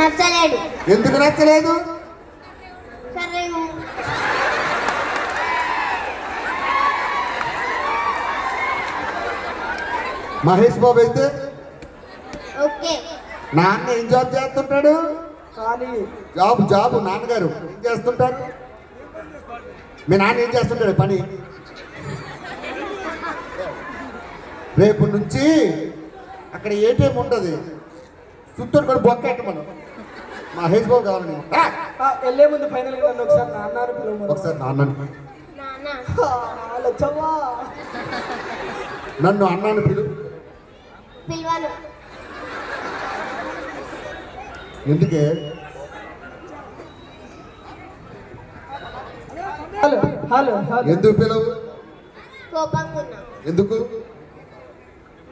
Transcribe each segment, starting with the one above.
నచ్చలేడు. ఎందుకు నచ్చలేదు? సరే మహేష్ బాబు అయితే ఓకే. నాన్న ఏం జాబ్ చేస్తుంటాడు? జాబు నాన్నగారు ఏం చేస్తుంటారు? మీ నాన్న ఏం చేస్తుంటాడు పని? రేపు నుంచి అక్కడ ఏటీఎం ఉంటుంది, చుట్టూ కూడా బొక్కెట్టు మనం. మహేష్ బాబు కావాలని వెళ్ళే ముందు ఫైనల్ గా నన్ను ఒకసారి నాన్న పిలువు. ఒకసారి నాన్నని లచ్చవ్వా నన్ను అన్నాను పిలవను. ఎందుకే? హలో హలో ఎందుకు పిలవు? కోపంగా ఉన్నా. ఎందుకు?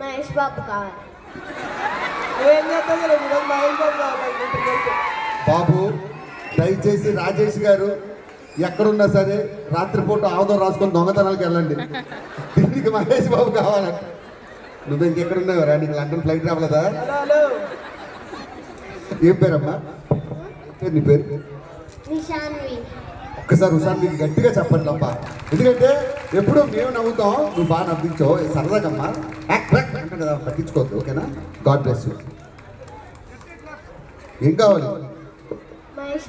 మహేష్ బాబు కావాలి. ఏం చేద్దాం మహేష్ బాబు కావాలి. బాబు దయచేసి రాజేష్ గారు ఎక్కడున్నా సరే రాత్రిపూట ఆవుదం రాసుకొని దొంగతనాలకు వెళ్ళండి. దీనికి మహేష్ బాబు కావాలంట. నువ్వు ఇంకెక్కడున్నావురా? నీకు లండన్ ఫ్లైట్ రావలేదా? హలో ఏం పేరమ్మా? నీ పేరు? నిషాన్వి. ఒక్కసారి ఉషాన్వికి గట్టిగా చెప్పండి అమ్మా, ఎందుకంటే ఎప్పుడూ మేము నవ్వుతాం, నువ్వు బాగా నవ్వించావు. సరదాకమ్మా అంటే కదా, పట్టించుకోవద్దు. ఓకేనా? God bless you. ఏం కావాలి? Mahesh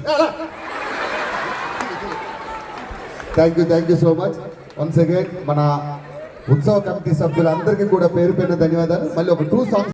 thank you so much once again. మన ఉత్సవ కమిటీ సభ్యులందరికీ కూడా పేరు పేరున ధన్యవాదాలు. మళ్ళీ ఒక 2 సాంగ్స్